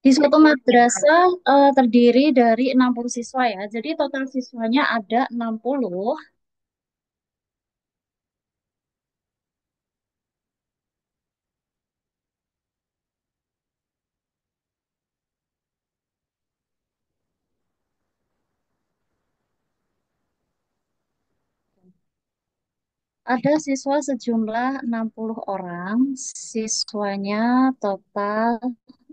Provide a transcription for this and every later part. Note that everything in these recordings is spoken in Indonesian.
Di suatu madrasah terdiri dari 60 siswa ya. Jadi total siswanya ada 60. Ada siswa sejumlah 60 orang. Siswanya total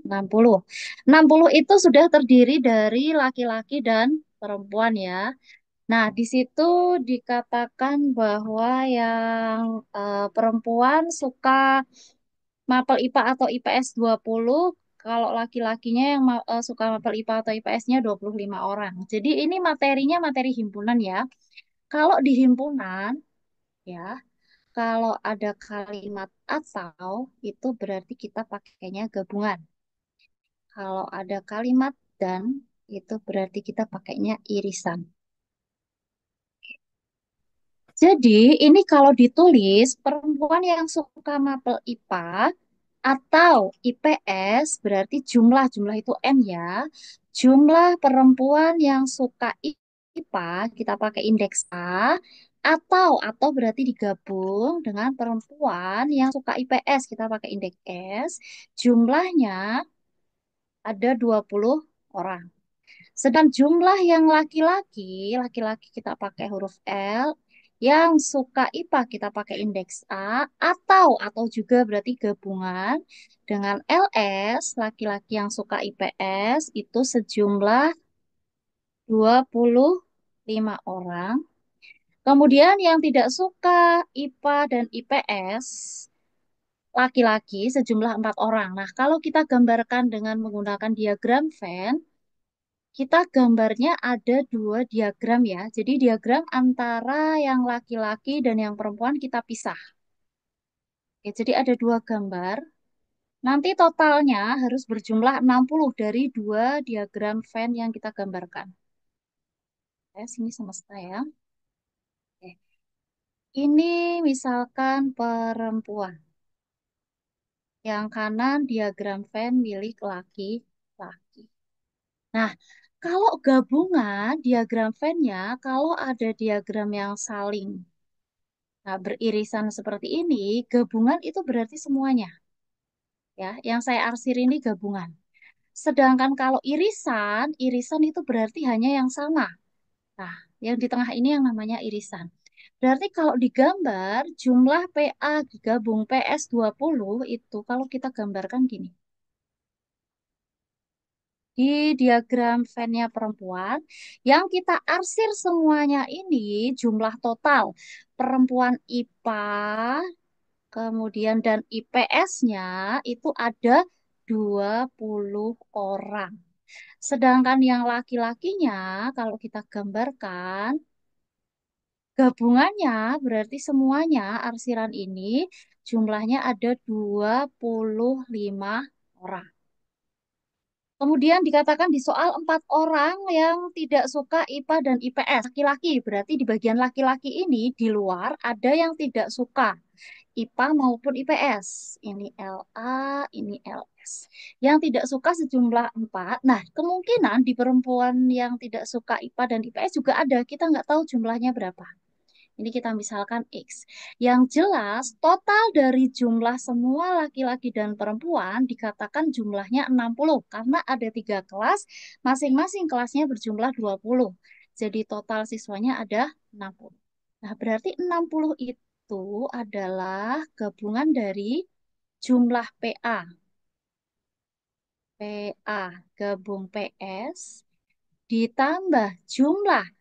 60. 60 itu sudah terdiri dari laki-laki dan perempuan ya. Nah, di situ dikatakan bahwa yang perempuan suka mapel IPA atau IPS 20, kalau laki-lakinya yang suka mapel IPA atau IPS-nya 25 orang. Jadi ini materinya materi himpunan ya. Kalau di himpunan ya, kalau ada kalimat atau itu berarti kita pakainya gabungan. Kalau ada kalimat dan itu berarti kita pakainya irisan. Jadi, ini kalau ditulis, perempuan yang suka mapel IPA atau IPS, berarti jumlah itu N ya. Jumlah perempuan yang suka IPA, kita pakai indeks A. Atau berarti digabung dengan perempuan yang suka IPS, kita pakai indeks S. Jumlahnya ada 20 orang. Sedang jumlah yang laki-laki kita pakai huruf L, yang suka IPA kita pakai indeks A, atau juga berarti gabungan dengan LS, laki-laki yang suka IPS itu sejumlah 25 orang. Kemudian yang tidak suka IPA dan IPS, laki-laki sejumlah 4 orang. Nah, kalau kita gambarkan dengan menggunakan diagram Venn, kita gambarnya ada dua diagram ya. Jadi diagram antara yang laki-laki dan yang perempuan kita pisah. Oke, jadi ada dua gambar. Nanti totalnya harus berjumlah 60 dari dua diagram Venn yang kita gambarkan. Sini semesta ya. Oke. Ini misalkan perempuan. Yang kanan diagram Venn milik laki-laki. Nah, kalau gabungan diagram Venn-nya, kalau ada diagram yang saling beririsan seperti ini, gabungan itu berarti semuanya. Ya, yang saya arsir ini gabungan. Sedangkan kalau irisan itu berarti hanya yang sama. Nah, yang di tengah ini yang namanya irisan. Berarti kalau digambar, jumlah PA digabung PS20 itu kalau kita gambarkan gini. Di diagram Venn-nya perempuan, yang kita arsir semuanya ini jumlah total perempuan IPA. Kemudian dan IPS-nya itu ada 20 orang. Sedangkan yang laki-lakinya kalau kita gambarkan gabungannya berarti semuanya arsiran ini jumlahnya ada 25 orang. Kemudian dikatakan di soal 4 orang yang tidak suka IPA dan IPS. Laki-laki, berarti di bagian laki-laki ini di luar ada yang tidak suka IPA maupun IPS. Ini LA, ini LS. Yang tidak suka sejumlah 4. Nah, kemungkinan di perempuan yang tidak suka IPA dan IPS juga ada. Kita nggak tahu jumlahnya berapa. Ini kita misalkan X. Yang jelas, total dari jumlah semua laki-laki dan perempuan dikatakan jumlahnya 60. Karena ada 3 kelas, masing-masing kelasnya berjumlah 20. Jadi total siswanya ada 60. Nah, berarti 60 itu adalah gabungan dari jumlah PA. PA gabung PS ditambah jumlah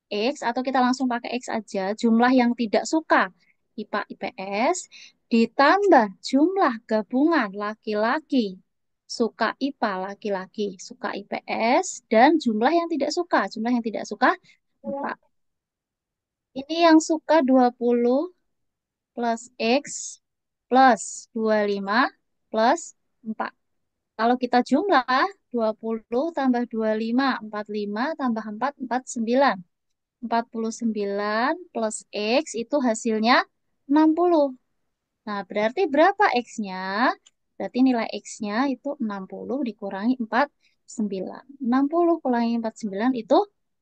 X atau kita langsung pakai X aja, jumlah yang tidak suka IPA IPS ditambah jumlah gabungan laki-laki suka IPA, laki-laki suka IPS dan jumlah yang tidak suka 4. Ini yang suka 20 plus X plus 25 plus 4. Kalau kita jumlah 20 tambah 25, 45 tambah 4, 49. 49 plus X itu hasilnya 60. Nah, berarti berapa X-nya? Berarti nilai X-nya itu 60 dikurangi 49. 60 kurangi 49 itu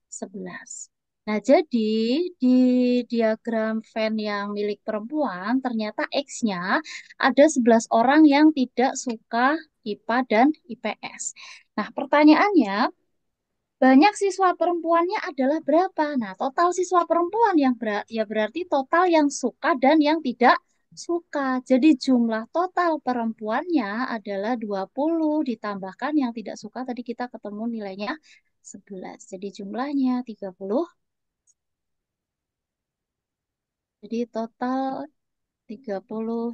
11. Nah, jadi di diagram Venn yang milik perempuan, ternyata X-nya ada 11 orang yang tidak suka IPA dan IPS. Nah, pertanyaannya, banyak siswa perempuannya adalah berapa? Nah, total siswa perempuan yang ya berarti total yang suka dan yang tidak suka. Jadi jumlah total perempuannya adalah 20 ditambahkan yang tidak suka tadi kita ketemu nilainya 11. Jadi jumlahnya 30. Jadi total 30.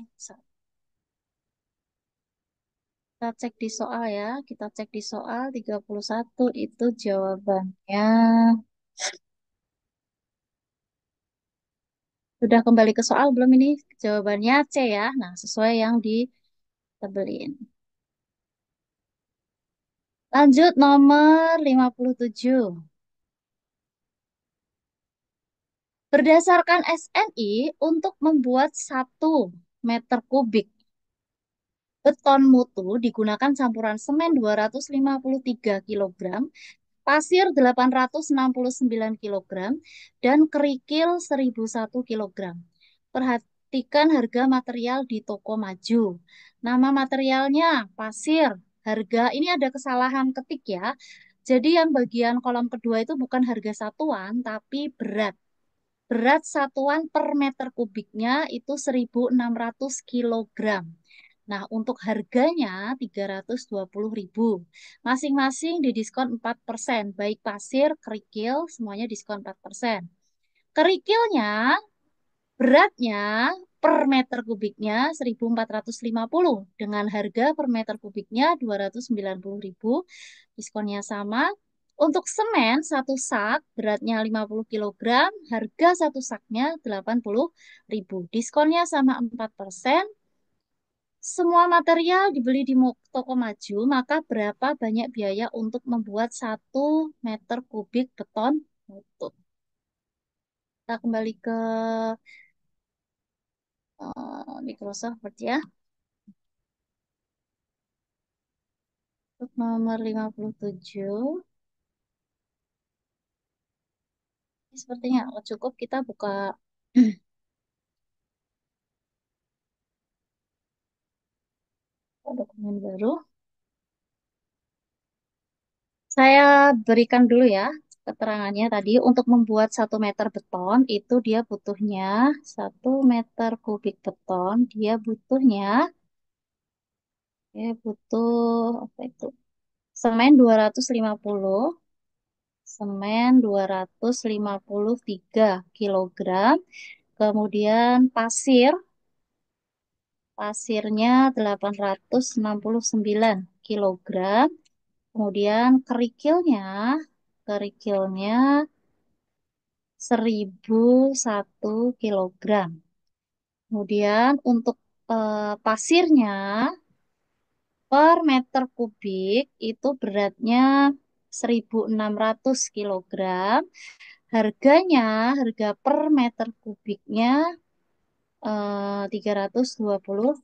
Kita cek di soal ya. Kita cek di soal 31 itu jawabannya. Sudah kembali ke soal belum ini? Jawabannya C ya. Nah, sesuai yang ditebelin. Lanjut nomor 57. Berdasarkan SNI, untuk membuat 1 meter kubik beton mutu digunakan campuran semen 253 kilogram, pasir 869 kilogram, dan kerikil 1001 kilogram. Perhatikan harga material di toko maju. Nama materialnya pasir. Harga ini ada kesalahan ketik ya. Jadi yang bagian kolom kedua itu bukan harga satuan, tapi berat. Berat satuan per meter kubiknya itu 1.600 kilogram. Nah, untuk harganya 320.000. Masing-masing didiskon 4%, baik pasir, kerikil, semuanya diskon 4%. Kerikilnya, beratnya per meter kubiknya 1.450 dengan harga per meter kubiknya 290.000. Diskonnya sama. Untuk semen satu sak beratnya 50 kilogram, harga satu saknya 80.000. Diskonnya sama 4%. Semua material dibeli di toko maju, maka berapa banyak biaya untuk membuat 1 meter kubik beton mutu? Kita kembali ke Microsoft Word ya. Untuk nomor 57, ini sepertinya cukup kita buka dokumen baru. Saya berikan dulu ya keterangannya tadi. Untuk membuat 1 meter beton itu dia butuhnya 1 meter kubik beton. Dia butuhnya, ya butuh apa itu? Semen 250, semen 253 kilogram. Kemudian pasirnya 869 kilogram. Kemudian kerikilnya 1.001 kilogram. Kemudian untuk pasirnya per meter kubik itu beratnya 1.600 kilogram. Harga per meter kubiknya 320.000.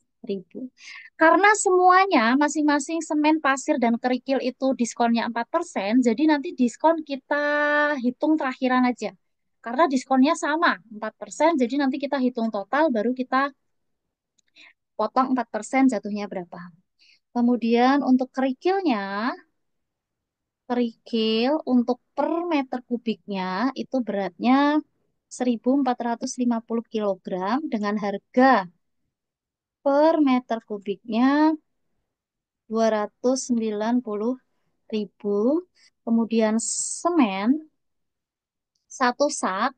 Karena semuanya masing-masing semen, pasir, dan kerikil itu diskonnya 4%, jadi nanti diskon kita hitung terakhiran aja. Karena diskonnya sama 4%, jadi nanti kita hitung total baru kita potong 4% jatuhnya berapa. Kemudian untuk kerikil untuk per meter kubiknya itu beratnya 1.450 kilogram dengan harga per meter kubiknya 290.000. Kemudian semen satu sak,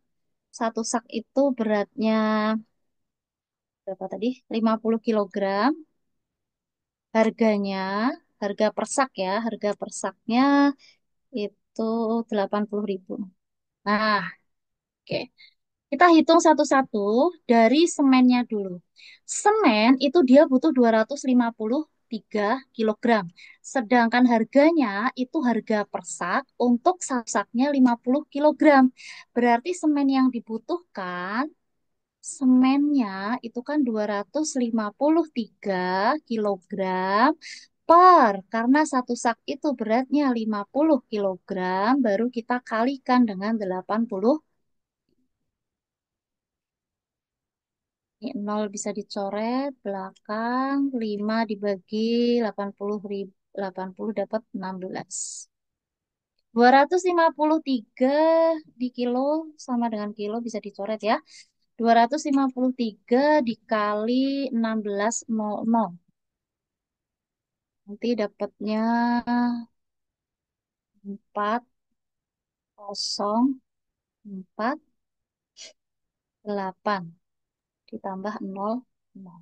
satu sak itu beratnya berapa tadi? 50 kilogram. Harganya, harga per sak ya, harga per saknya itu 80.000. Nah, oke. Kita hitung satu-satu dari semennya dulu. Semen itu dia butuh 253 kilogram. Sedangkan harganya itu harga per sak untuk satu saknya 50 kilogram. Berarti semen yang dibutuhkan Semennya itu kan 253 kilogram per, karena satu sak itu beratnya 50 kilogram, baru kita kalikan dengan 80. Ini 0 bisa dicoret, belakang 5 dibagi 80 dapat 16. 253 di kilo sama dengan kilo bisa dicoret ya. 253 dikali 1600. Nanti dapatnya 404,8 ditambah 0, 0.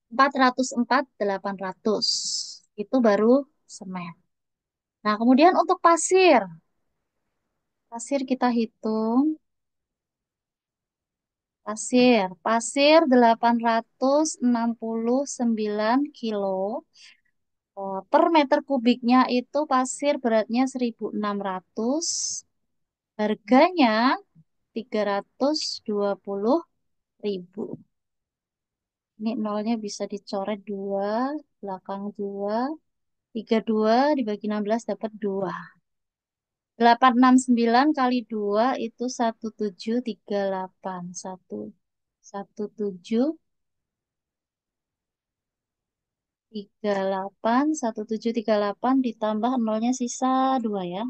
404,800. Itu baru semen. Nah, kemudian untuk pasir. Pasir kita hitung. Pasir 869 kilo. Per meter kubiknya itu pasir beratnya 1.600. Harganya 320.000. Ini nolnya bisa dicoret 2, belakang 2, 32 dibagi 16 dapat 2. 869 kali 2 itu 1738. 1738 ditambah nolnya sisa 2 ya.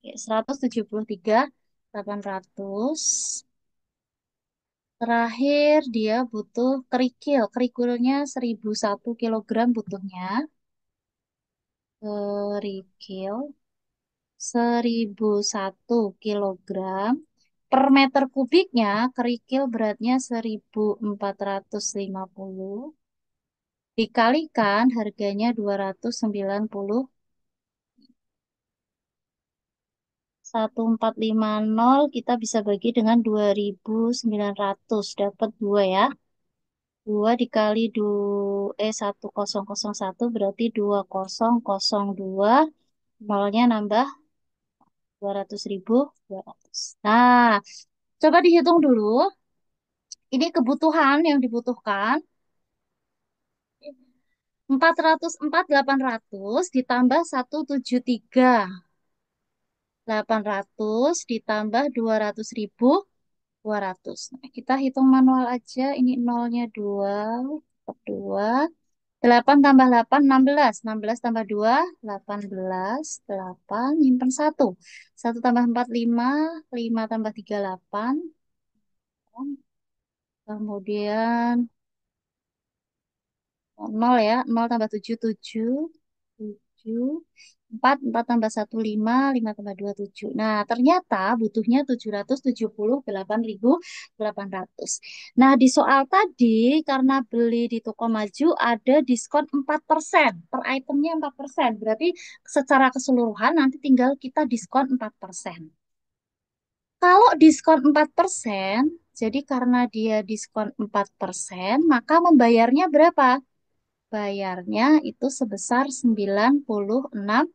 Oke, 173.800. Terakhir dia butuh kerikil. Kerikilnya 1.001 kilogram butuhnya. Kerikil 1.001 kilogram. Per meter kubiknya kerikil beratnya 1.450. Dikalikan harganya 290. 1450 kita bisa bagi dengan 2.900. Dapat 2 ya. 2 dikali 1001 berarti 2002. Nolnya nambah 200.000. 200. Nah, coba dihitung dulu. Ini kebutuhan yang dibutuhkan. 404.800 ditambah 173.800 ditambah 200.200. Nah, kita hitung manual aja. Ini nolnya 2, 2. 8 tambah 8, 16. 16 tambah 2, 18. 8, nyimpen 1. 1 tambah 4, 5. 5 tambah 3, 8. Kemudian 0 ya. 0 tambah 7, 7. 7. 4 tambah 1, 5. 5 tambah 2, 7. Nah, ternyata butuhnya 778.800. Nah, di soal tadi, karena beli di toko maju ada diskon 4%. Per itemnya 4%. Berarti secara keseluruhan nanti tinggal kita diskon 4%. Kalau diskon 4%, jadi karena dia diskon 4%, maka membayarnya berapa? Bayarnya itu sebesar 96%.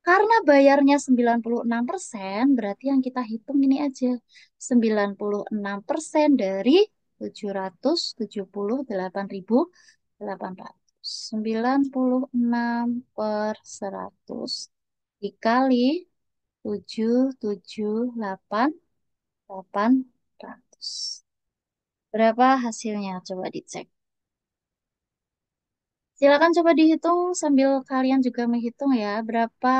Karena bayarnya 96%, berarti yang kita hitung ini aja. 96% dari 778.800. 96 per 100 dikali 778.800. Berapa hasilnya? Coba dicek. Silakan coba dihitung sambil kalian juga menghitung ya. Berapa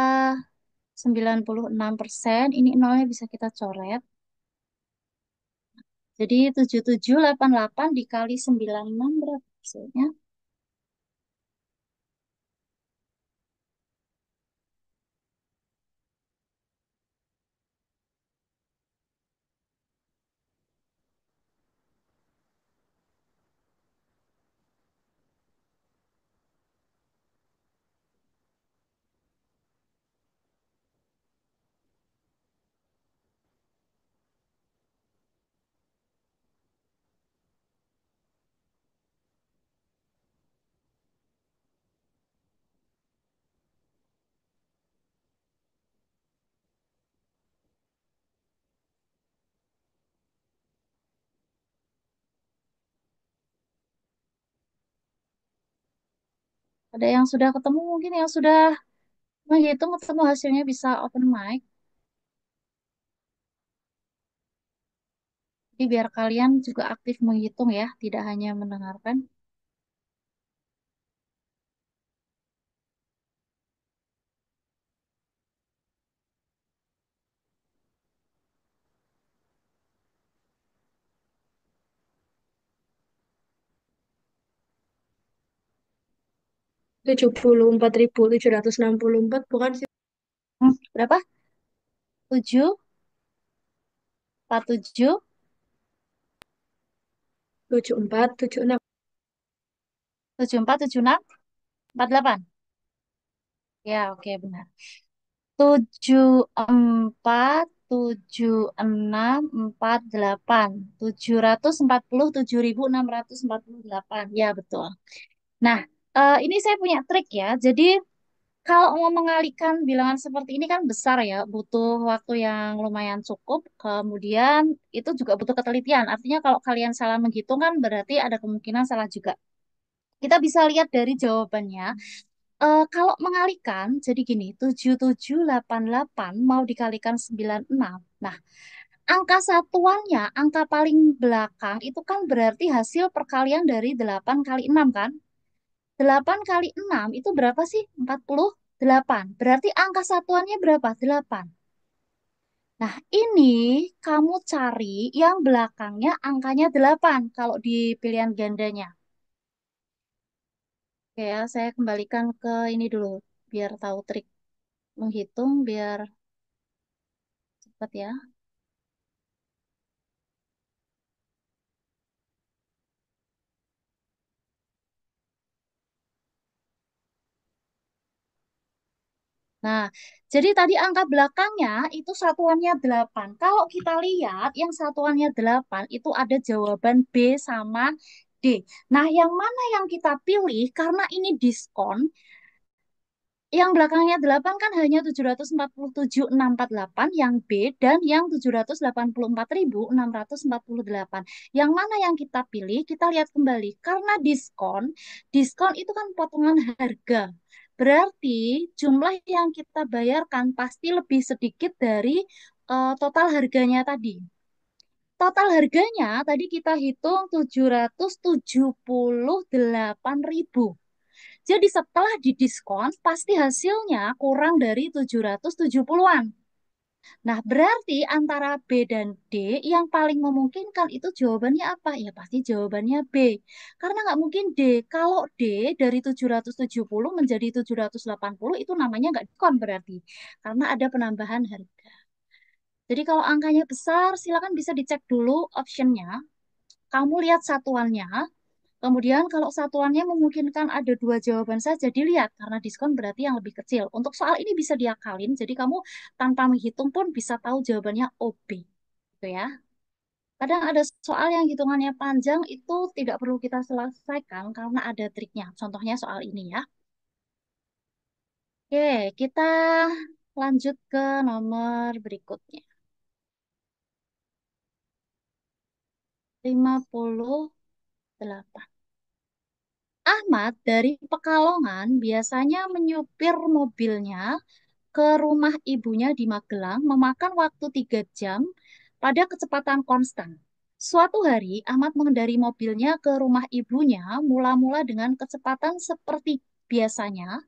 96%? Ini nolnya bisa kita coret. Jadi 7788 dikali 96 berapa hasilnya? Ada yang sudah ketemu, mungkin yang sudah menghitung ketemu hasilnya bisa open mic. Jadi biar kalian juga aktif menghitung ya, tidak hanya mendengarkan. Tujuh puluh empat ribu tujuh ratus enam puluh empat bukan sih? Berapa? 7, 47, 74, 76. 74, 76, 48. Ya, oke benar. 74, 76, 48. 747.648. Ya, betul. Nah, ini saya punya trik ya. Jadi, kalau mau mengalihkan bilangan seperti ini kan besar ya, butuh waktu yang lumayan cukup. Kemudian, itu juga butuh ketelitian. Artinya, kalau kalian salah menghitung kan berarti ada kemungkinan salah juga. Kita bisa lihat dari jawabannya. Kalau mengalihkan, jadi gini, 7788 mau dikalikan 96. Nah, angka satuannya, angka paling belakang itu kan berarti hasil perkalian dari 8 kali 6 kan? 8 kali 6 itu berapa sih? 48. Berarti angka satuannya berapa? 8. Nah, ini kamu cari yang belakangnya angkanya 8 kalau di pilihan gandanya. Oke ya, saya kembalikan ke ini dulu biar tahu trik menghitung biar cepat ya. Nah, jadi tadi angka belakangnya itu satuannya 8. Kalau kita lihat yang satuannya 8 itu ada jawaban B sama D. Nah, yang mana yang kita pilih karena ini diskon, yang belakangnya 8 kan hanya 747.648 yang B dan yang 784.648. Yang mana yang kita pilih? Kita lihat kembali. Karena diskon, diskon itu kan potongan harga. Berarti jumlah yang kita bayarkan pasti lebih sedikit dari total harganya tadi. Total harganya tadi kita hitung 778.000. Jadi setelah didiskon, pasti hasilnya kurang dari 770-an. Nah, berarti antara B dan D yang paling memungkinkan itu jawabannya apa? Ya pasti jawabannya B. Karena nggak mungkin D. Kalau D dari 770 menjadi 780 itu namanya nggak diskon berarti. Karena ada penambahan harga. Jadi kalau angkanya besar, silakan bisa dicek dulu optionnya. Kamu lihat satuannya, kemudian kalau satuannya memungkinkan ada dua jawaban saja dilihat karena diskon berarti yang lebih kecil. Untuk soal ini bisa diakalin, jadi kamu tanpa menghitung pun bisa tahu jawabannya OB. Gitu ya. Kadang ada soal yang hitungannya panjang itu tidak perlu kita selesaikan karena ada triknya. Contohnya soal ini ya. Oke, kita lanjut ke nomor berikutnya. 58. Ahmad dari Pekalongan biasanya menyupir mobilnya ke rumah ibunya di Magelang memakan waktu 3 jam pada kecepatan konstan. Suatu hari, Ahmad mengendari mobilnya ke rumah ibunya mula-mula dengan kecepatan seperti biasanya.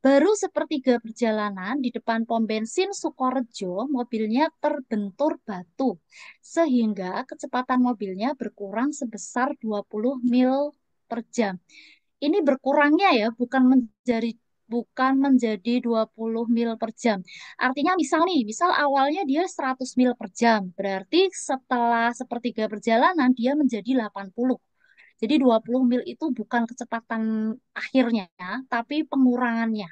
Baru sepertiga perjalanan di depan pom bensin Sukorejo, mobilnya terbentur batu, sehingga kecepatan mobilnya berkurang sebesar 20 mil per jam. Ini berkurangnya ya, bukan menjadi 20 mil per jam. Artinya misal nih, misal awalnya dia 100 mil per jam, berarti setelah sepertiga perjalanan dia menjadi 80. Jadi 20 mil itu bukan kecepatan akhirnya, tapi pengurangannya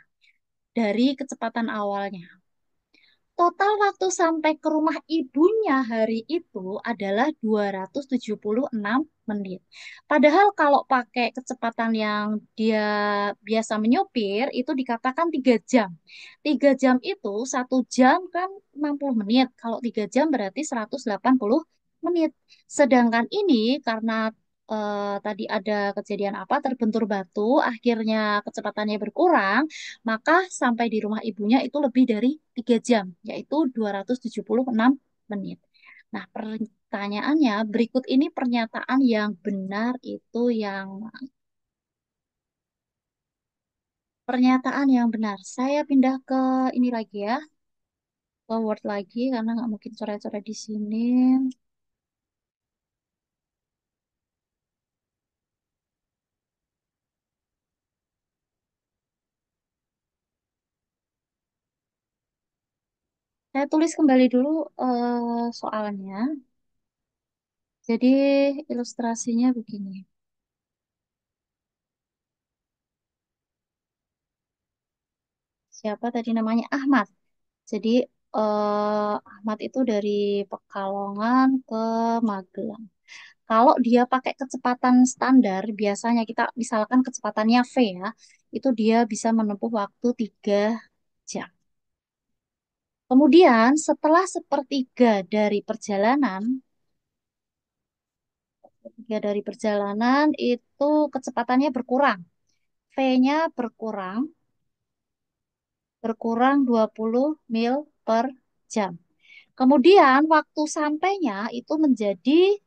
dari kecepatan awalnya. Total waktu sampai ke rumah ibunya hari itu adalah 276 menit. Padahal kalau pakai kecepatan yang dia biasa menyupir itu dikatakan 3 jam. 3 jam itu 1 jam kan 60 menit. Kalau 3 jam berarti 180 menit. Sedangkan ini karena tadi ada kejadian apa, terbentur batu, akhirnya kecepatannya berkurang, maka sampai di rumah ibunya itu lebih dari 3 jam, yaitu 276 menit. Nah, pertanyaannya, berikut ini pernyataan yang benar itu yang pernyataan yang benar. Saya pindah ke ini lagi ya, ke Word lagi karena nggak mungkin coret-coret di sini. Saya tulis kembali dulu soalnya. Jadi ilustrasinya begini. Siapa tadi namanya? Ahmad. Jadi Ahmad itu dari Pekalongan ke Magelang. Kalau dia pakai kecepatan standar, biasanya kita misalkan kecepatannya V ya, itu dia bisa menempuh waktu 3 jam. Kemudian setelah sepertiga dari perjalanan itu kecepatannya berkurang. V-nya berkurang 20 mil per jam. Kemudian waktu sampainya itu menjadi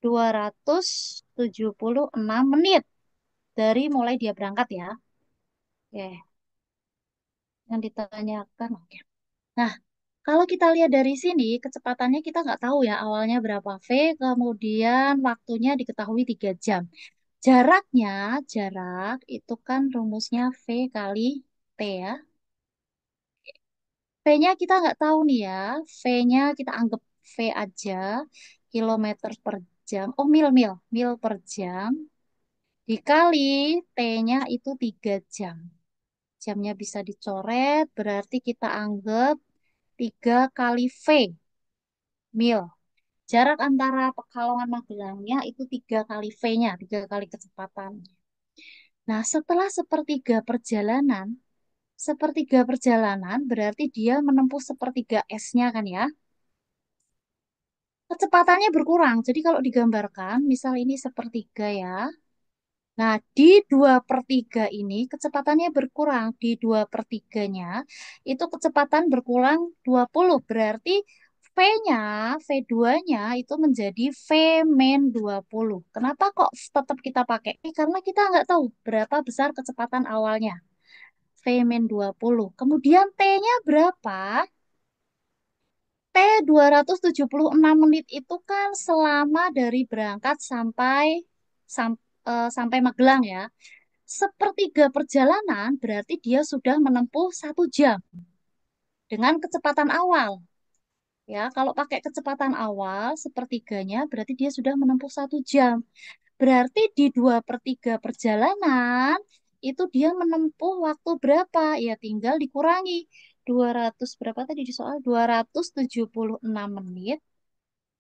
276 menit dari mulai dia berangkat ya. Oke, yang ditanyakan. Oke. Nah, kalau kita lihat dari sini, kecepatannya kita nggak tahu ya awalnya berapa V, kemudian waktunya diketahui 3 jam. Jaraknya, jarak itu kan rumusnya V kali T ya. V-nya kita nggak tahu nih ya. V-nya kita anggap V aja, kilometer per jam. Oh, mil per jam. Dikali T-nya itu 3 jam. Jamnya bisa dicoret, berarti kita anggap 3 kali V, mil. Jarak antara Pekalongan Magelangnya itu 3 kali V-nya, 3 kali kecepatan. Nah, sepertiga perjalanan berarti dia menempuh sepertiga S-nya kan ya. Kecepatannya berkurang. Jadi kalau digambarkan, misal ini sepertiga ya. Nah, di 2/3 ini kecepatannya berkurang. Di 2/3-nya itu kecepatan berkurang 20. Berarti V-nya, V2-nya itu menjadi V min 20. Kenapa kok tetap kita pakai? Karena kita nggak tahu berapa besar kecepatan awalnya. V min 20. Kemudian T-nya berapa? T 276 menit itu kan selama dari berangkat sampai Magelang ya. Sepertiga perjalanan berarti dia sudah menempuh 1 jam dengan kecepatan awal. Ya, kalau pakai kecepatan awal sepertiganya berarti dia sudah menempuh 1 jam. Berarti di 2/3 perjalanan itu dia menempuh waktu berapa? Ya tinggal dikurangi 200 berapa tadi di soal 276 menit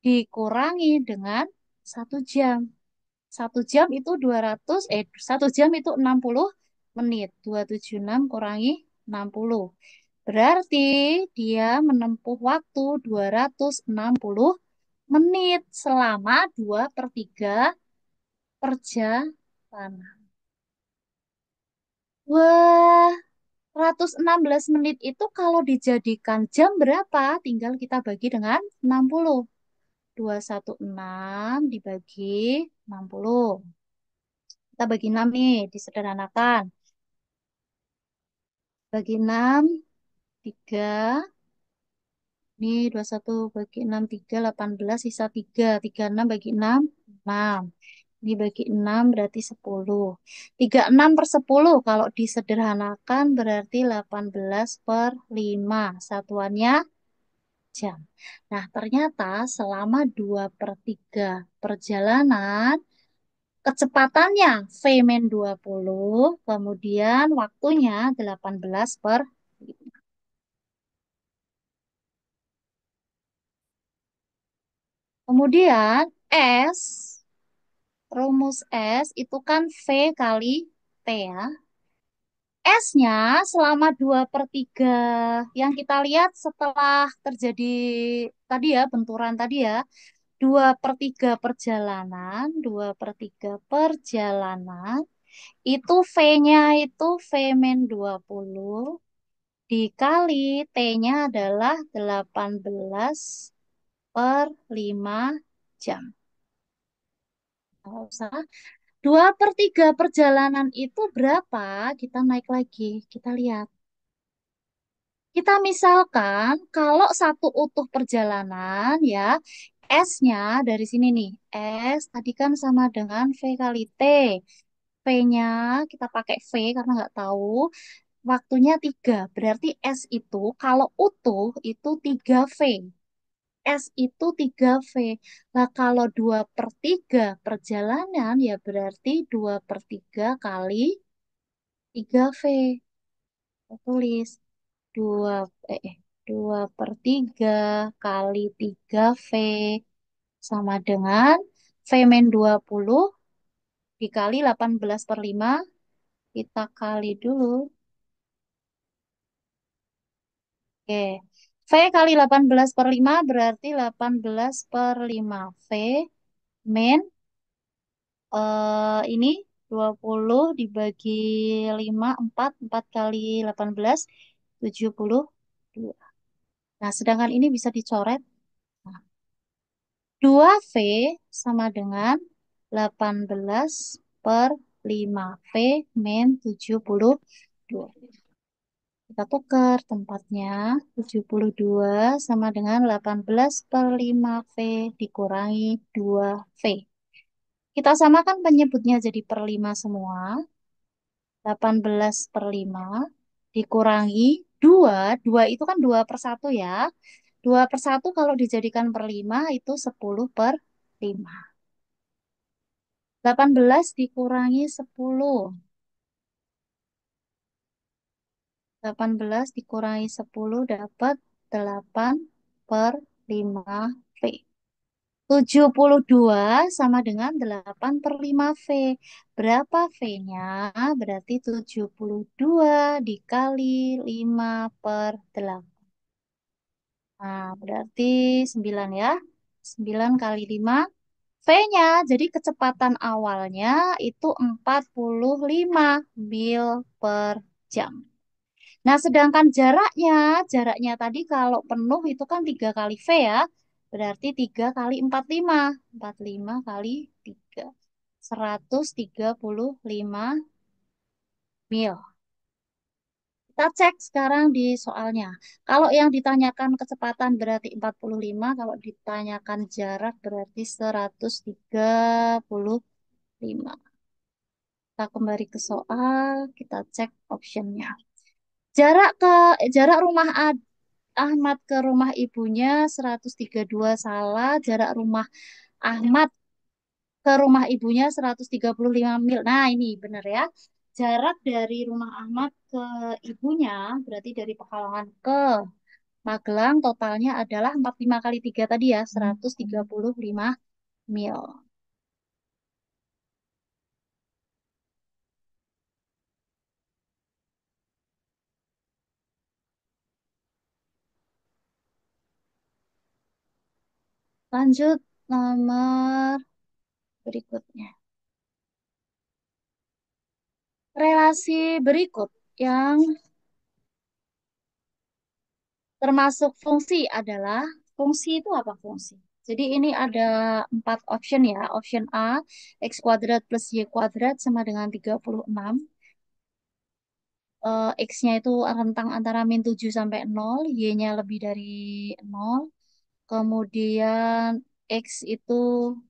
dikurangi dengan 1 jam. 1 jam itu 1 jam itu 60 menit. 276 kurangi 60. Berarti dia menempuh waktu 260 menit selama 2/3 perjalanan. Wah, 116 menit itu kalau dijadikan jam berapa? Tinggal kita bagi dengan 60. 216 dibagi 60. Kita bagi 6 nih, disederhanakan. Bagi 6, 3. Ini 21 bagi 6, 3, 18, sisa 3. 36 bagi 6, 6. Ini bagi 6 berarti 10. 36/10 kalau disederhanakan berarti 18/5. Satuannya jam. Nah, ternyata selama 2/3 perjalanan, kecepatannya V min 20, kemudian waktunya 18/5. Kemudian S, rumus S itu kan V kali T ya. S-nya selama 2/3 yang kita lihat setelah terjadi tadi ya, benturan tadi ya. 2/3 perjalanan, itu V-nya itu V min 20 dikali T-nya adalah 18 per 5 jam. Nggak usah. 2/3 perjalanan itu berapa? Kita naik lagi, kita lihat. Kita misalkan kalau satu utuh perjalanan ya, S-nya dari sini nih. S tadi kan sama dengan V kali T. V-nya kita pakai V karena nggak tahu. Waktunya 3. Berarti S itu kalau utuh itu 3V. S itu 3V. Nah kalau 2/3 perjalanan ya berarti 2/3 kali 3V. Kita tulis 2 eh, eh, 2/3 kali 3V sama dengan V min 20 dikali 18/5. Kita kali dulu. Oke. V kali 18/5 berarti 18/5. V min ini 20 dibagi 5, 4 kali 18, 72. Nah, sedangkan ini bisa dicoret. Nah, 2V sama dengan 18 per 5V min 72. Kita tukar tempatnya. 72 sama dengan 18 per 5V dikurangi 2V. Kita samakan penyebutnya jadi per 5 semua. 18/5 dikurangi 2. 2 itu kan 2/1 ya. 2/1 kalau dijadikan per 5 itu 10/5. 18 dikurangi 10. 18 dikurangi 10 dapat 8 per 5V. 72 sama dengan 8 per 5V. Berapa V-nya? Berarti 72 dikali 5 per 8. Nah, berarti 9 ya. 9 kali 5. V-nya, jadi kecepatan awalnya itu 45 mil per jam. Nah, sedangkan jaraknya tadi kalau penuh itu kan 3 kali V ya. Berarti 3 kali 45. 45 kali 3. 135 mil. Kita cek sekarang di soalnya. Kalau yang ditanyakan kecepatan berarti 45. Kalau ditanyakan jarak berarti 135. Kita kembali ke soal, kita cek optionnya. Jarak rumah Ahmad ke rumah ibunya 132 salah, jarak rumah Ahmad ke rumah ibunya 135 mil. Nah, ini benar ya. Jarak dari rumah Ahmad ke ibunya berarti dari Pekalongan ke Magelang totalnya adalah 45 kali 3 tadi ya, 135 mil. Lanjut nomor berikutnya. Relasi berikut yang termasuk fungsi adalah fungsi itu apa fungsi? Jadi ini ada 4 option ya. Option A, X kuadrat plus Y kuadrat sama dengan 36. X-nya itu rentang antara min 7 sampai 0, Y-nya lebih dari 0. Kemudian X itu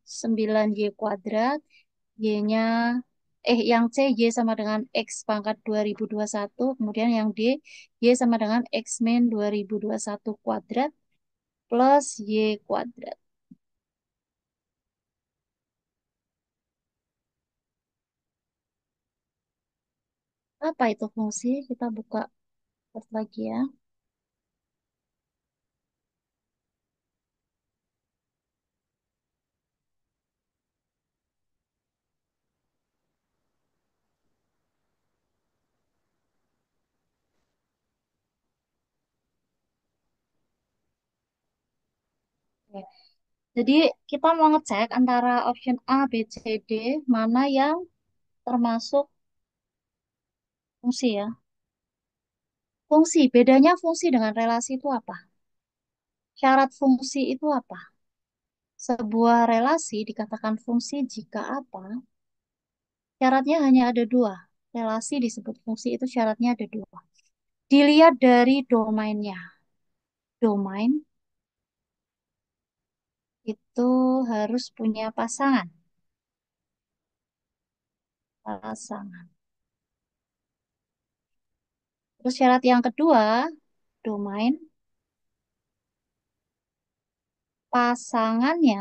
9Y kuadrat, Y-nya yang C, Y sama dengan X pangkat 2021. Kemudian yang D, Y sama dengan X min 2021 kuadrat plus Y kuadrat. Apa itu fungsi? Kita buka lagi ya. Oke. Jadi kita mau ngecek antara option A, B, C, D, mana yang termasuk fungsi ya. Fungsi, bedanya fungsi dengan relasi itu apa? Syarat fungsi itu apa? Sebuah relasi dikatakan fungsi jika apa? Syaratnya hanya ada dua. Relasi disebut fungsi itu syaratnya ada dua. Dilihat dari domainnya. Domain itu harus punya pasangan. Pasangan. Terus syarat yang kedua, domain pasangannya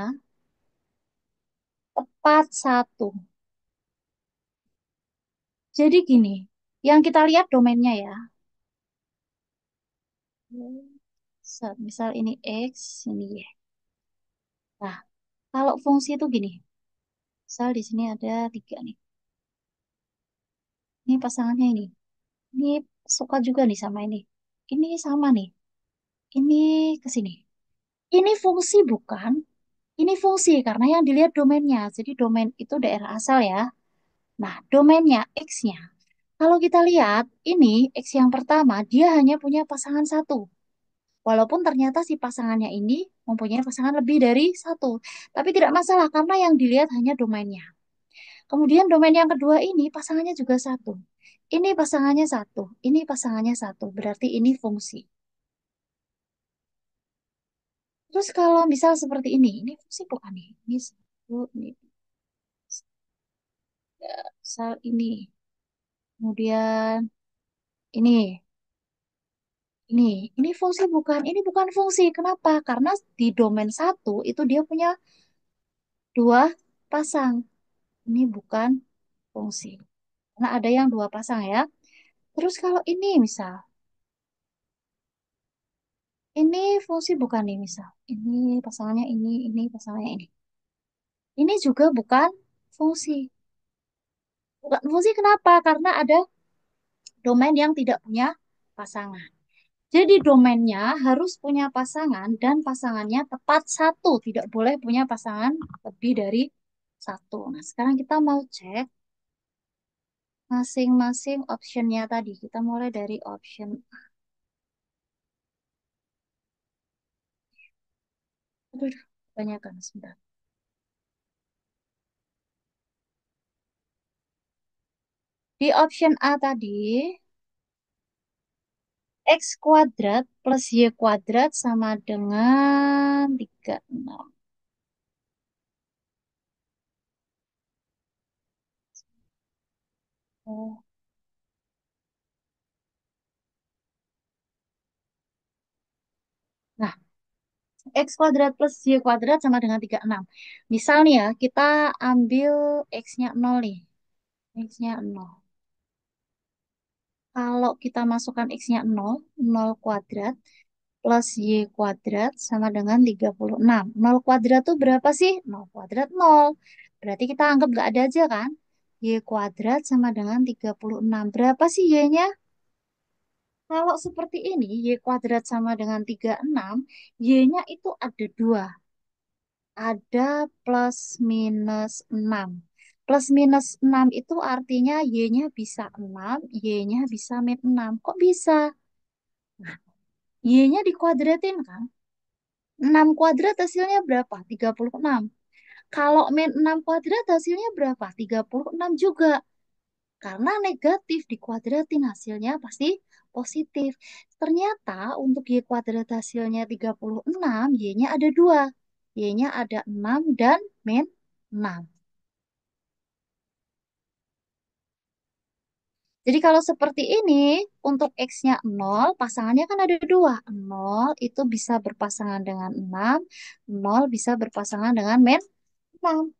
tepat satu. Jadi gini, yang kita lihat domainnya ya. Misal ini X, ini Y. Nah, kalau fungsi itu gini. Misal di sini ada tiga nih. Ini pasangannya ini. Ini suka juga nih sama ini. Ini sama nih. Ini ke sini. Ini fungsi bukan? Ini fungsi karena yang dilihat domainnya. Jadi domain itu daerah asal ya. Nah, domainnya X-nya. Kalau kita lihat, ini X yang pertama, dia hanya punya pasangan satu. Walaupun ternyata si pasangannya ini mempunyai pasangan lebih dari satu. Tapi tidak masalah karena yang dilihat hanya domainnya. Kemudian domain yang kedua ini pasangannya juga satu. Ini pasangannya satu. Ini pasangannya satu. Berarti ini fungsi. Terus kalau misal seperti ini fungsi bukan nih. Ini satu, ini tiga, misal ini. Kemudian ini. Ini fungsi bukan, ini bukan fungsi. Kenapa? Karena di domain satu itu dia punya dua pasang. Ini bukan fungsi. Karena ada yang dua pasang ya. Terus kalau ini misal, ini fungsi bukan nih misal. Ini pasangannya ini pasangannya ini. Ini juga bukan fungsi. Bukan fungsi kenapa? Karena ada domain yang tidak punya pasangan. Jadi domainnya harus punya pasangan dan pasangannya tepat satu. Tidak boleh punya pasangan lebih dari satu. Nah, sekarang kita mau cek masing-masing optionnya tadi. Kita mulai dari option A. Aduh, banyak kan sebentar. Di option A tadi, X kuadrat plus Y kuadrat sama dengan 36. Oh. Nah, X kuadrat plus Y kuadrat sama dengan 36. Misal nih ya, kita ambil X-nya 0 nih. X-nya 0. Kalau kita masukkan X-nya 0, 0 kuadrat plus Y kuadrat sama dengan 36. 0 kuadrat tuh berapa sih? 0 kuadrat 0. Berarti kita anggap nggak ada aja kan? Y kuadrat sama dengan 36. Berapa sih Y-nya? Kalau seperti ini, Y kuadrat sama dengan 36, Y-nya itu ada dua. Ada plus minus 6. Plus minus 6 itu artinya Y-nya bisa 6, Y-nya bisa min 6. Kok bisa? Y-nya dikuadratin kan? 6 kuadrat hasilnya berapa? 36. Kalau min 6 kuadrat hasilnya berapa? 36 juga. Karena negatif dikuadratin hasilnya pasti positif. Ternyata untuk Y kuadrat hasilnya 36, Y-nya ada dua. Y-nya ada 6 dan min 6. Jadi kalau seperti ini, untuk X-nya 0, pasangannya kan ada dua. 0 itu bisa berpasangan dengan 6, 0 bisa berpasangan dengan min 6.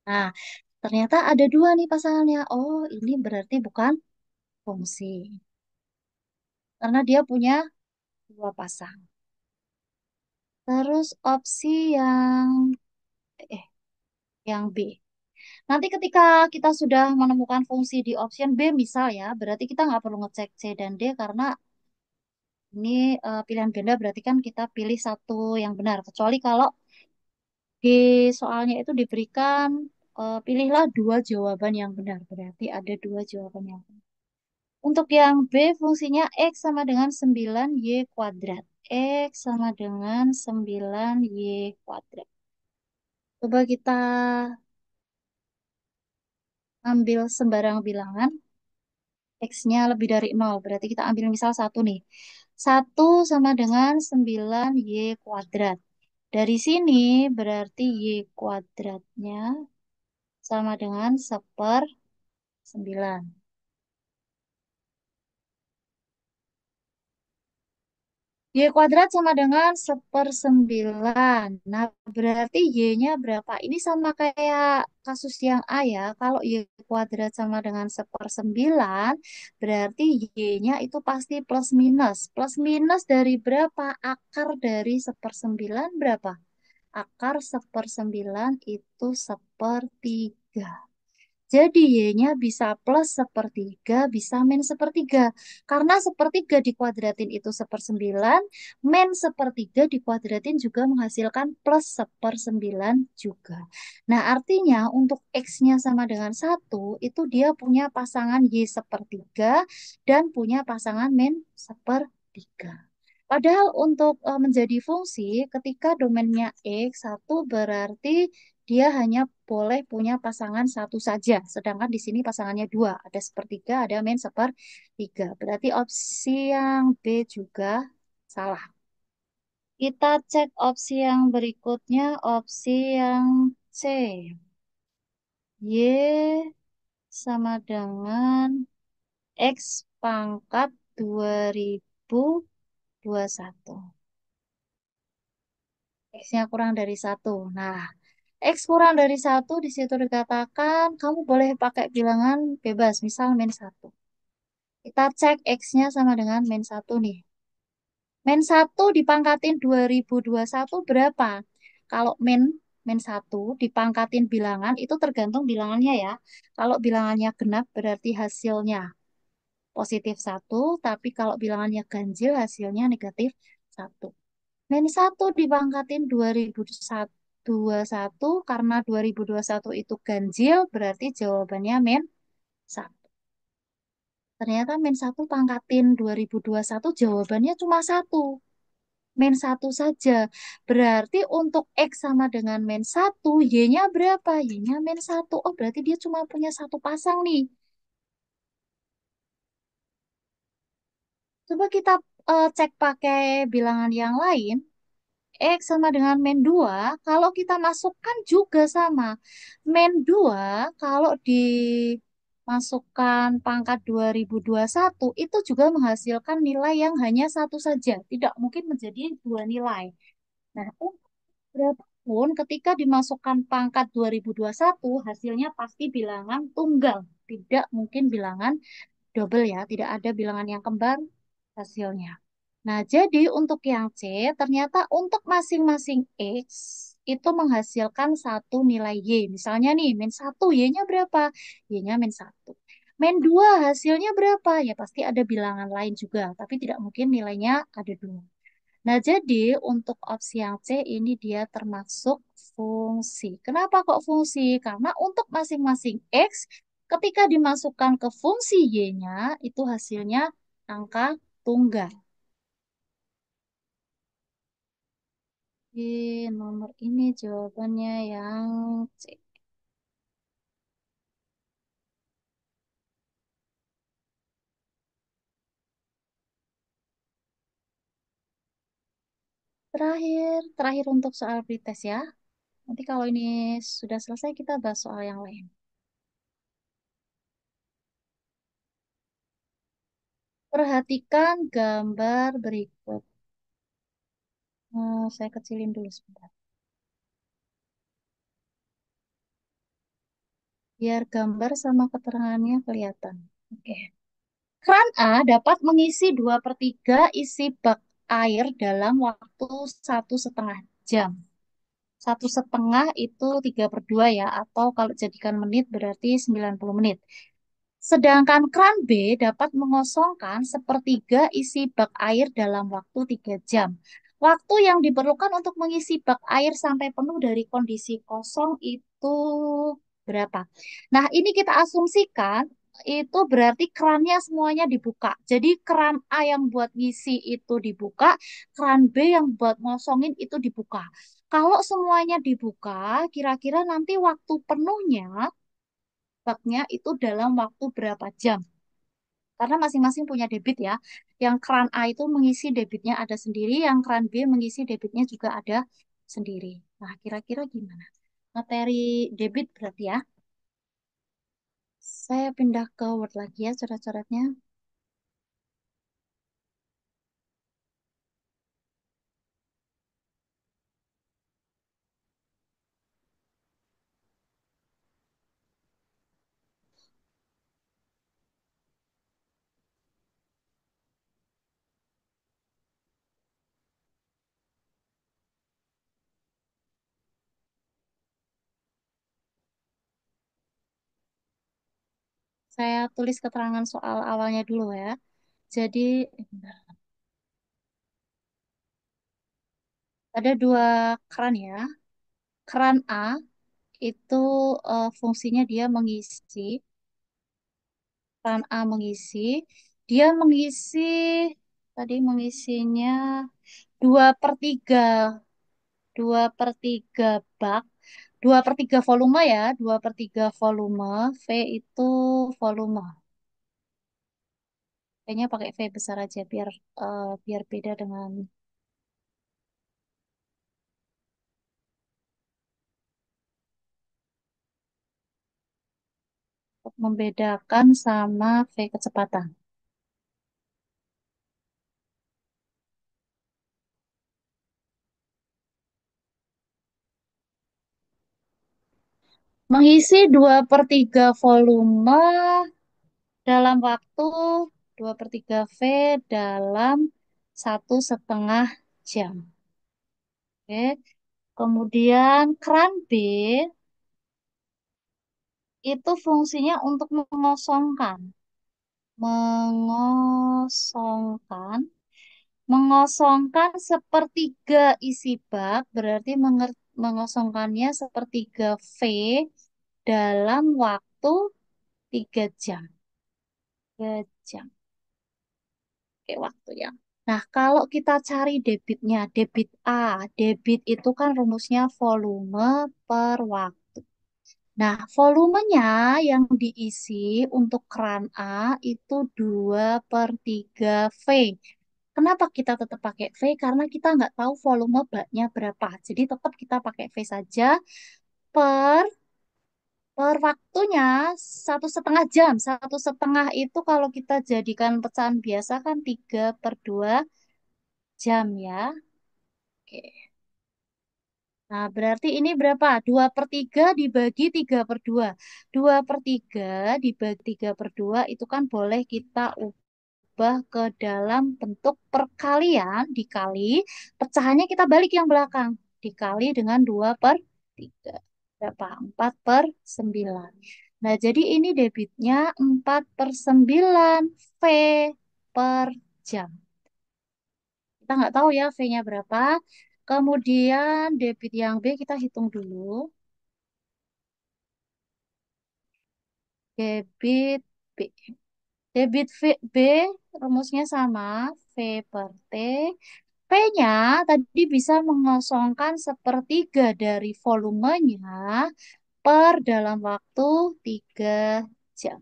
Nah, ternyata ada dua nih pasangannya. Oh, ini berarti bukan fungsi. Karena dia punya dua pasang. Terus opsi eh yang B. Nanti ketika kita sudah menemukan fungsi di option B misal ya, berarti kita nggak perlu ngecek C dan D karena Ini pilihan ganda berarti kan kita pilih satu yang benar. Kecuali kalau di soalnya itu diberikan pilihlah dua jawaban yang benar. Berarti ada dua jawaban yang benar. Untuk yang B, fungsinya X sama dengan 9Y kuadrat. X sama dengan 9Y kuadrat. Coba kita ambil sembarang bilangan. X-nya lebih dari 0. Berarti kita ambil misal satu nih. Satu sama dengan 9Y kuadrat. Dari sini berarti Y kuadratnya sama dengan 1/9. Y kuadrat sama dengan 1/9. Nah, berarti Y-nya berapa? Ini sama kayak kasus yang A ya. Kalau Y kuadrat sama dengan 1/9, berarti Y-nya itu pasti plus minus. Plus minus dari berapa? Akar dari 1/9 berapa? Akar 1/9 itu 1/3. Jadi Y-nya bisa plus 1/3, bisa min 1/3. Karena 1/3 dikuadratin itu 1/9, min 1/3 dikuadratin juga menghasilkan plus 1/9 juga. Nah, artinya untuk X-nya sama dengan 1, itu dia punya pasangan Y/3 dan punya pasangan min 1/3. Padahal untuk menjadi fungsi, ketika domainnya X1 berarti dia hanya boleh punya pasangan satu saja. Sedangkan di sini pasangannya dua. Ada 1/3, ada min 1/3. Berarti opsi yang B juga salah. Kita cek opsi yang berikutnya, opsi yang C. Y sama dengan X pangkat 2021. X-nya kurang dari satu. Nah, X kurang dari satu di situ dikatakan kamu boleh pakai bilangan bebas, misal min satu. Kita cek X-nya sama dengan min satu nih. Min satu dipangkatin 2021 berapa? Kalau min satu dipangkatin bilangan itu tergantung bilangannya ya. Kalau bilangannya genap berarti hasilnya positif satu, tapi kalau bilangannya ganjil hasilnya negatif satu. Min satu dipangkatin 2021 karena 2021 itu ganjil berarti jawabannya min satu. Ternyata min satu pangkatin 2021 jawabannya cuma satu. Min satu saja. Berarti untuk X sama dengan min satu, Y-nya berapa? Y-nya min satu. Oh, berarti dia cuma punya satu pasang nih. Coba kita cek pakai bilangan yang lain. X sama dengan min 2, kalau kita masukkan juga sama. Min 2, kalau dimasukkan pangkat 2021, itu juga menghasilkan nilai yang hanya satu saja. Tidak mungkin menjadi dua nilai. Nah, berapapun ketika dimasukkan pangkat 2021, hasilnya pasti bilangan tunggal. Tidak mungkin bilangan double ya, tidak ada bilangan yang kembar hasilnya. Nah, jadi untuk yang C, ternyata untuk masing-masing X itu menghasilkan satu nilai Y. Misalnya nih, min satu Y-nya berapa? Y-nya min satu. Min 2 hasilnya berapa? Ya pasti ada bilangan lain juga, tapi tidak mungkin nilainya ada dua. Nah, jadi untuk opsi yang C ini dia termasuk fungsi. Kenapa kok fungsi? Karena untuk masing-masing X, ketika dimasukkan ke fungsi Y-nya, itu hasilnya angka tunggal. Di nomor ini jawabannya yang C. Terakhir untuk soal pretest ya. Nanti kalau ini sudah selesai, kita bahas soal yang lain. Perhatikan gambar berikut. Saya kecilin dulu sebentar. Biar gambar sama keterangannya kelihatan. Oke. Kran A dapat mengisi 2/3 isi bak air dalam waktu 1,5 jam. 1,5 itu 3/2 ya, atau kalau jadikan menit berarti 90 menit. Sedangkan kran B dapat mengosongkan sepertiga isi bak air dalam waktu 3 jam. Waktu yang diperlukan untuk mengisi bak air sampai penuh dari kondisi kosong itu berapa? Nah, ini kita asumsikan itu berarti kerannya semuanya dibuka. Jadi keran A yang buat ngisi itu dibuka, keran B yang buat ngosongin itu dibuka. Kalau semuanya dibuka, kira-kira nanti waktu penuhnya baknya itu dalam waktu berapa jam? Karena masing-masing punya debit ya. Yang keran A itu mengisi debitnya ada sendiri, yang keran B mengisi debitnya juga ada sendiri. Nah, kira-kira gimana? Materi debit berarti ya. Saya pindah ke Word lagi ya coret-coretnya. Saya tulis keterangan soal awalnya dulu ya. Jadi, bentar. Ada dua keran ya. Keran A itu fungsinya dia mengisi, keran A mengisi, dia mengisi, tadi mengisinya 2/3 2/3 bak, 2/3 volume ya, 2/3 volume, V itu volume. Kayaknya pakai V besar aja biar beda dengan membedakan sama V kecepatan. Mengisi 2/3 volume dalam waktu 2/3 V dalam 1,5 jam. Oke. Kemudian keran B itu fungsinya untuk mengosongkan. Mengosongkan. Mengosongkan sepertiga isi bak berarti mengosongkannya sepertiga V dalam waktu 3 jam. 3 jam. Oke, waktu ya. Nah, kalau kita cari debitnya, debit A, debit itu kan rumusnya volume per waktu. Nah, volumenya yang diisi untuk keran A itu 2/3 V. Kenapa kita tetap pakai V? Karena kita nggak tahu volume baknya berapa. Jadi tetap kita pakai V saja per per waktunya 1,5 jam. 1,5 itu kalau kita jadikan pecahan biasa kan 3/2 jam ya. Oke. Nah, berarti ini berapa? 2/3 dibagi 3/2. 2/3 dibagi 3/2 itu kan boleh kita ubah ke dalam bentuk perkalian. Dikali, pecahannya kita balik yang belakang. Dikali dengan 2/3. Berapa? 4/9. Nah, jadi ini debitnya 4/9 V per jam. Kita nggak tahu ya V-nya berapa. Kemudian debit yang B kita hitung dulu. Debit B. Debit B rumusnya sama. V per T. P-nya tadi bisa mengosongkan sepertiga dari volumenya per dalam waktu 3 jam.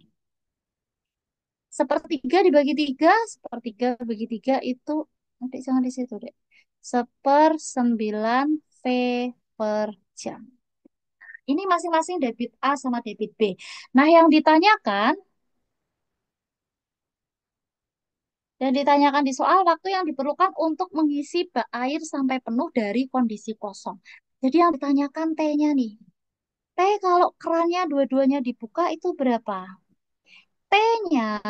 Sepertiga dibagi 3, sepertiga bagi 3 itu, nanti jangan di situ deh. 1/9 V per jam. Ini masing-masing debit A sama debit B. Nah, yang ditanyakan di soal waktu yang diperlukan untuk mengisi bak air sampai penuh dari kondisi kosong. Jadi yang ditanyakan T-nya nih. T kalau kerannya dua-duanya dibuka itu berapa? T-nya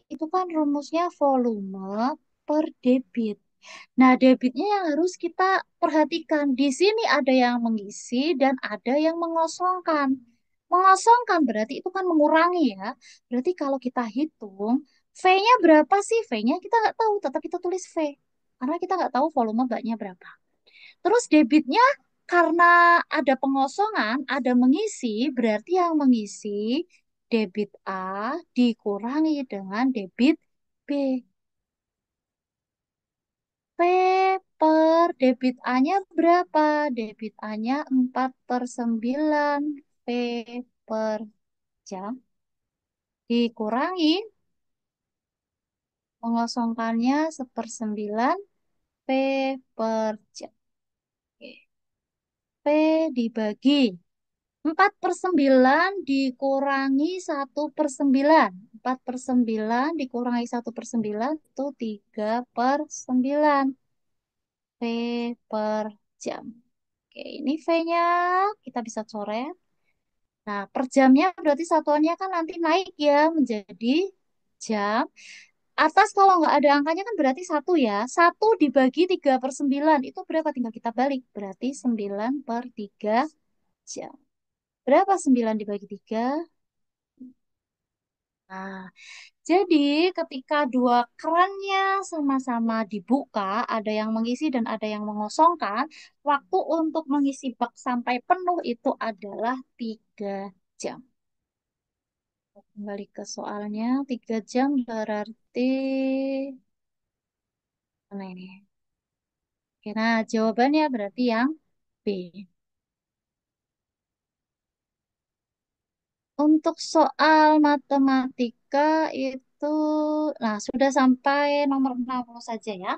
itu kan rumusnya volume per debit. Nah, debitnya yang harus kita perhatikan. Di sini ada yang mengisi dan ada yang mengosongkan. Mengosongkan berarti itu kan mengurangi ya. Berarti kalau kita hitung, V-nya berapa sih? V-nya kita nggak tahu, tetap kita tulis V. Karena kita nggak tahu volume baknya berapa. Terus debitnya karena ada pengosongan, ada mengisi, berarti yang mengisi debit A dikurangi dengan debit B. P per debit A-nya berapa? Debit A-nya 4/9. P per jam dikurangi mengosongkannya 1/9 P per jam. Oke. P dibagi 4/9 dikurangi 1/9. 4/9 dikurangi 1/9 itu 3/9. P per jam. Oke, ini V-nya kita bisa coret. Nah, per jamnya berarti satuannya kan nanti naik ya menjadi jam. Atas kalau nggak ada angkanya kan berarti satu ya. Satu dibagi 3/9 itu berapa? Tinggal kita balik. Berarti 9/3 jam. Berapa 9 dibagi 3? Nah, jadi ketika dua kerannya sama-sama dibuka, ada yang mengisi dan ada yang mengosongkan, waktu untuk mengisi bak sampai penuh itu adalah 3 jam. Kembali ke soalnya, 3 jam berarti mana ini? Oke, nah jawabannya berarti yang B. Untuk soal matematika itu, nah sudah sampai nomor 60 saja ya.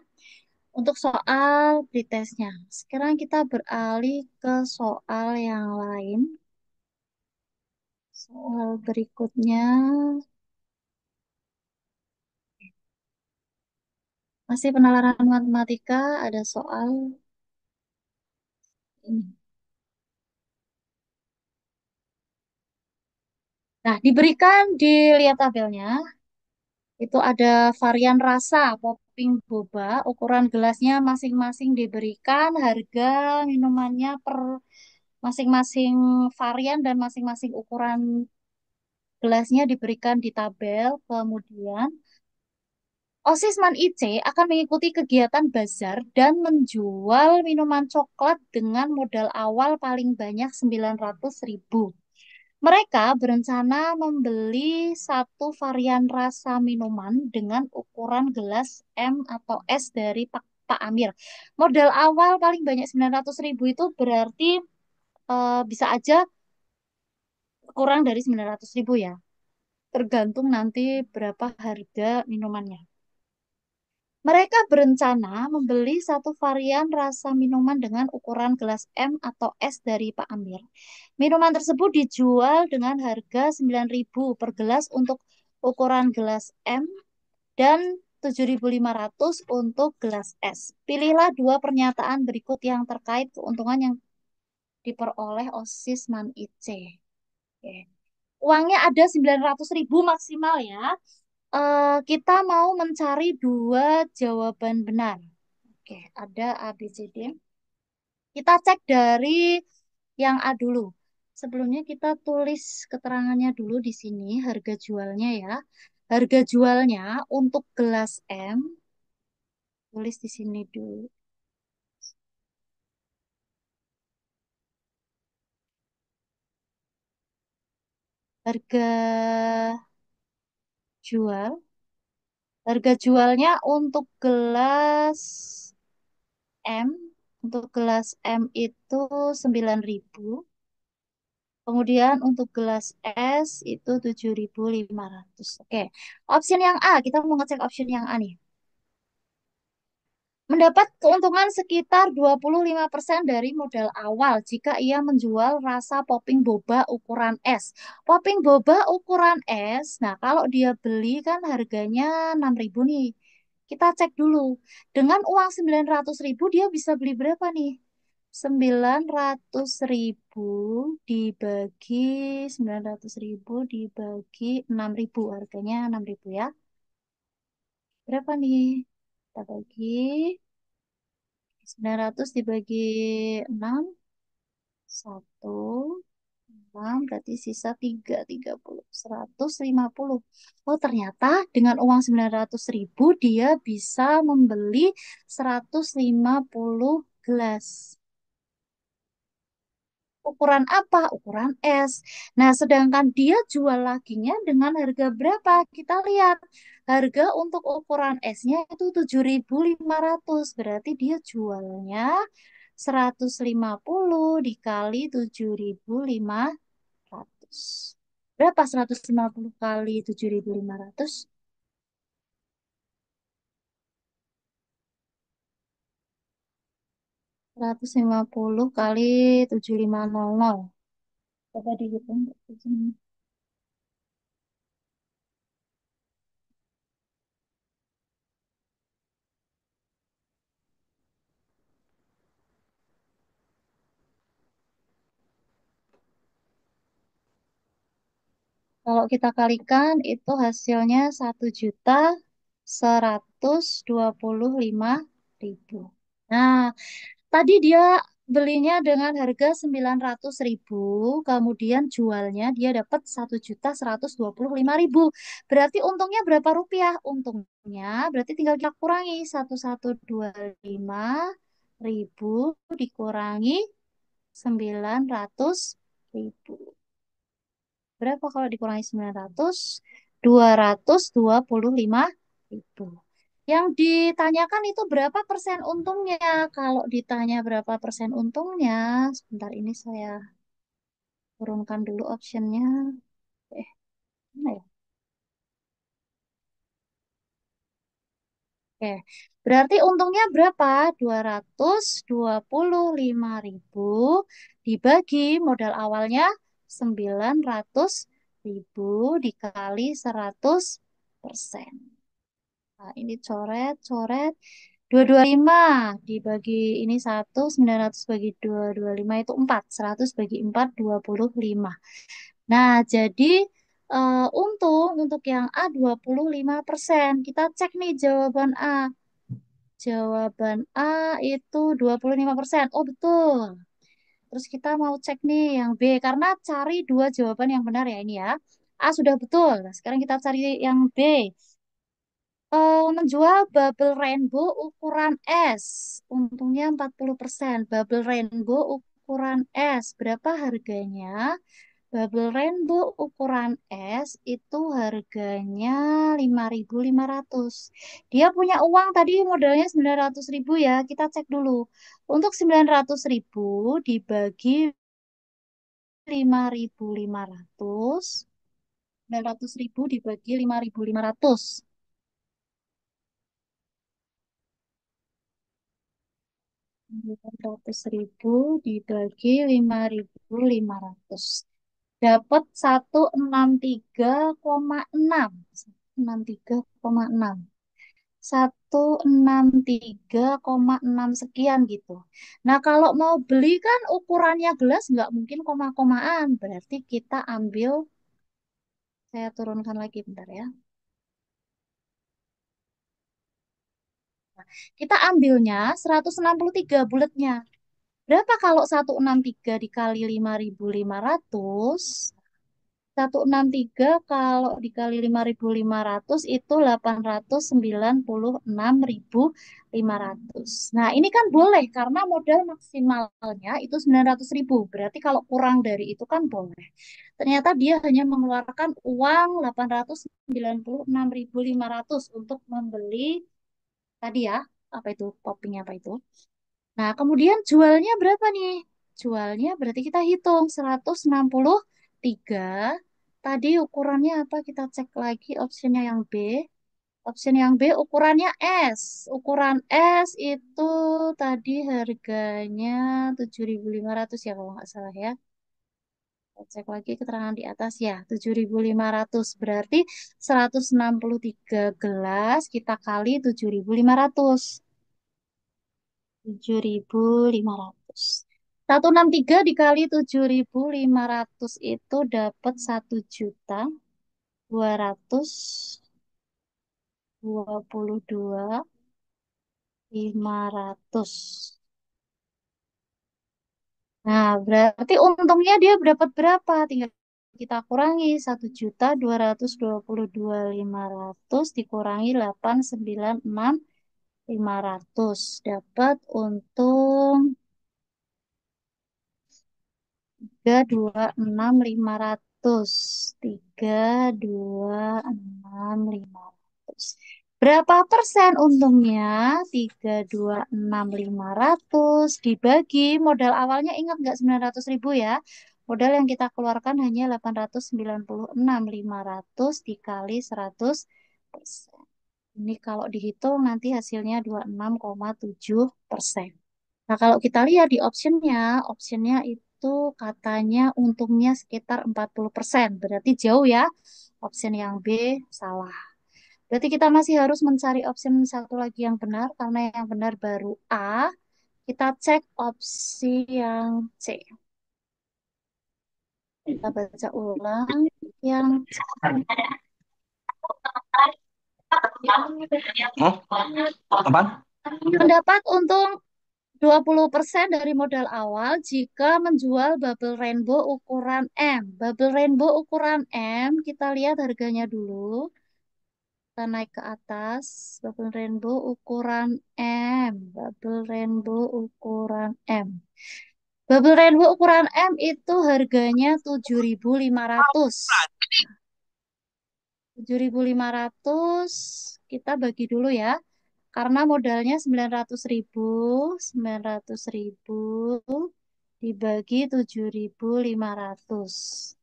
Untuk soal pretestnya. Sekarang kita beralih ke soal yang lain. Soal berikutnya, masih penalaran matematika, ada soal ini. Nah, diberikan, dilihat tabelnya, itu ada varian rasa popping boba, ukuran gelasnya masing-masing diberikan, harga minumannya per masing-masing varian dan masing-masing ukuran gelasnya diberikan di tabel. Kemudian, Osisman IC akan mengikuti kegiatan bazar dan menjual minuman coklat dengan modal awal paling banyak 900.000. Mereka berencana membeli satu varian rasa minuman dengan ukuran gelas M atau S dari Pak Amir. Modal awal paling banyak 900.000 itu berarti bisa aja kurang dari 900.000 ya. Tergantung nanti berapa harga minumannya. Mereka berencana membeli satu varian rasa minuman dengan ukuran gelas M atau S dari Pak Amir. Minuman tersebut dijual dengan harga 9.000 per gelas untuk ukuran gelas M dan 7.500 untuk gelas S. Pilihlah dua pernyataan berikut yang terkait keuntungan yang diperoleh Osisman IC. Oke. Uangnya ada 900.000 maksimal ya. Kita mau mencari dua jawaban benar. Oke, ada A, B, C, D. Kita cek dari yang A dulu. Sebelumnya kita tulis keterangannya dulu di sini, harga jualnya ya. Harga jualnya untuk gelas M, tulis di sini dulu. Harga jual, harga jualnya untuk gelas M, untuk gelas M itu 9.000. Kemudian untuk gelas es itu 7.500. Oke, option yang A, kita mau ngecek option yang A nih. Mendapat keuntungan sekitar 25% dari modal awal jika ia menjual rasa popping boba ukuran es. Popping boba ukuran es, nah kalau dia beli kan harganya 6.000 nih. Kita cek dulu. Dengan uang 900.000 dia bisa beli berapa nih? 900.000 dibagi 900.000 dibagi 6.000, harganya 6.000 ya. Berapa nih? Kita bagi 900 dibagi 6, 1. enam berarti sisa 3, 30, 150. Oh, ternyata dengan uang 900.000 dia bisa membeli 150 gelas. Ukuran apa? Ukuran es. Nah, sedangkan dia jual laginya dengan harga berapa? Kita lihat. Harga untuk ukuran esnya itu 7.500. Berarti dia jualnya 150 dikali 7.500. Berapa 150 kali 7.500? 150 kali 7.500. Coba dihitung. Kalau kita kalikan itu hasilnya 1.125.000. Nah, tadi dia belinya dengan harga 900.000, kemudian jualnya dia dapat 1.125.000. Berarti untungnya berapa rupiah? Untungnya berarti tinggal kita kurangi 1.125.000 dikurangi 900.000. Berapa kalau dikurangi 900? 225.000. Yang ditanyakan itu berapa persen untungnya? Kalau ditanya berapa persen untungnya, sebentar ini saya turunkan dulu optionnya. Eh, mana ya? Oke, berarti untungnya berapa? 225.000 dibagi modal awalnya 900.000 dikali 100%. Nah, ini coret, coret. 225 dibagi ini 1, 900 bagi 225 itu 4. 100 bagi 4, 25. Nah, jadi untung untuk yang A 25%. Kita cek nih jawaban A. Jawaban A itu 25%. Oh, betul. Terus kita mau cek nih yang B. Karena cari dua jawaban yang benar ya ini ya. A sudah betul. Nah, sekarang kita cari yang B. Menjual bubble rainbow ukuran S. Untungnya 40%. Bubble rainbow ukuran S. Berapa harganya? Bubble rainbow ukuran S itu harganya 5.500. Dia punya uang tadi modalnya 900.000 ya. Kita cek dulu. Untuk 900.000 dibagi 5.500. 900.000 dibagi 5.500. 900.000 dibagi 5.500. Dapat 163,6. 163,6. 163,6 sekian gitu. Nah, kalau mau beli kan ukurannya gelas nggak mungkin koma-komaan. Berarti kita ambil, saya turunkan lagi bentar ya. Kita ambilnya 163 bulatnya. Berapa kalau 163 dikali 5.500? 163 kalau dikali 5.500 itu 896.500. Nah, ini kan boleh karena modal maksimalnya itu 900.000. Berarti kalau kurang dari itu kan boleh. Ternyata dia hanya mengeluarkan uang 896.500 untuk membeli tadi ya, apa itu toppingnya apa itu. Nah, kemudian jualnya berapa nih? Jualnya berarti kita hitung 163. Tadi ukurannya apa? Kita cek lagi optionnya yang B. Option yang B ukurannya S. Ukuran S itu tadi harganya 7.500 ya kalau nggak salah ya. Kita cek lagi keterangan di atas ya, 7.500. Berarti 163 gelas kita kali 7.500. 7.500. 163 dikali 7.500 itu dapat 1.222.500. Nah, berarti untungnya dia dapat berapa? Tinggal kita kurangi 1.222.500 dikurangi 896.500 dapat untung 326.500 326.500 berapa persen untungnya? 326.500 dibagi modal awalnya, ingat nggak 900.000 ya, modal yang kita keluarkan hanya 896.500 dikali 100%. Ini kalau dihitung nanti hasilnya 26,7%. Nah, kalau kita lihat di optionnya itu katanya untungnya sekitar 40%. Berarti jauh ya. Option yang B salah. Berarti kita masih harus mencari option satu lagi yang benar, karena yang benar baru A. Kita cek opsi yang C. Kita baca ulang yang C. Hmm? Apaan? Mendapat untung 20% dari modal awal jika menjual bubble rainbow ukuran M. Bubble rainbow ukuran M, kita lihat harganya dulu. Kita naik ke atas. Bubble rainbow ukuran M. Bubble rainbow ukuran M. Bubble rainbow ukuran M itu harganya 7.500. 7.500 kita bagi dulu ya. Karena modalnya 900.000, 900.000 dibagi 7.500.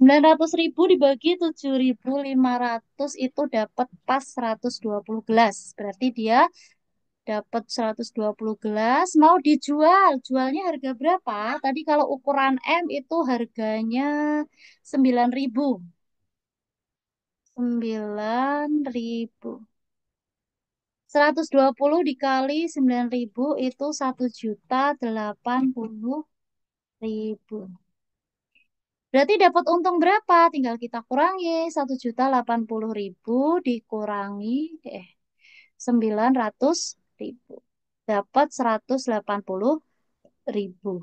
900.000 dibagi 7.500 itu dapat pas 120 gelas. Berarti dia dapat 120 gelas. Mau dijual. Jualnya harga berapa? Tadi kalau ukuran M itu harganya 9.000. 9.000. 120 dikali 9.000 itu 1.080.000. Berarti dapat untung berapa? Tinggal kita kurangi. 1.080.000 dikurangi 900.000. Dapat 180.000.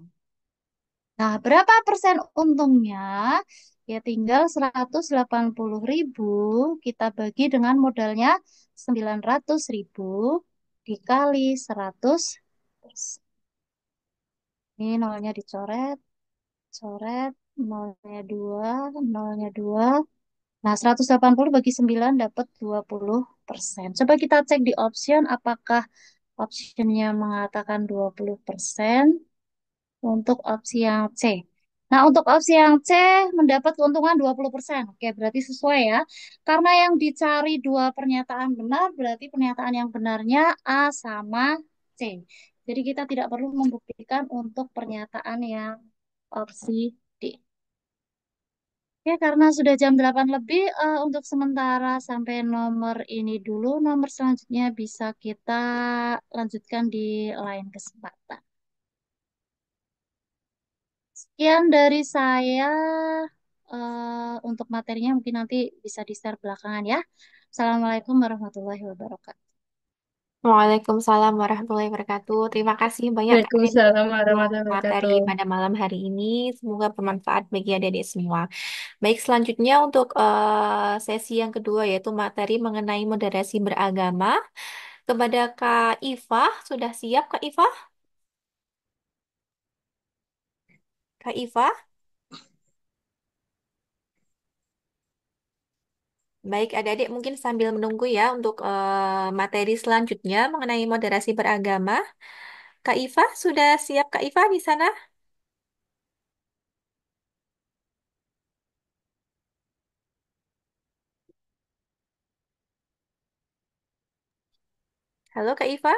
Nah, berapa persen untungnya? Ya tinggal 180.000 kita bagi dengan modalnya 900.000 dikali 100. Ini nolnya dicoret, coret, nolnya 2, nolnya 2. Nah, 180 bagi 9 dapat 20%. Coba kita cek di option apakah optionnya mengatakan 20% untuk opsi yang C. Nah, untuk opsi yang C mendapat keuntungan 20%. Oke, berarti sesuai ya. Karena yang dicari dua pernyataan benar, berarti pernyataan yang benarnya A sama C. Jadi kita tidak perlu membuktikan untuk pernyataan yang opsi D. Ya, karena sudah jam 8 lebih, untuk sementara sampai nomor ini dulu. Nomor selanjutnya bisa kita lanjutkan di lain kesempatan. Sekian dari saya. Untuk materinya mungkin nanti bisa di-share belakangan ya. Assalamualaikum warahmatullahi wabarakatuh. Waalaikumsalam warahmatullahi wabarakatuh. Terima kasih banyak Kak Deni Waalaikumsalam untuk warahmatullahi materi wabarakatuh. pada malam hari ini. Semoga bermanfaat bagi adik-adik semua. Baik, selanjutnya untuk sesi yang kedua yaitu materi mengenai moderasi beragama. Kepada Kak Iva, sudah siap Kak Iva? Kak Iva? Baik, adik-adik mungkin sambil menunggu ya untuk materi selanjutnya mengenai moderasi beragama. Kak Iva, sudah siap Kak Iva di sana? Halo Kak Iva?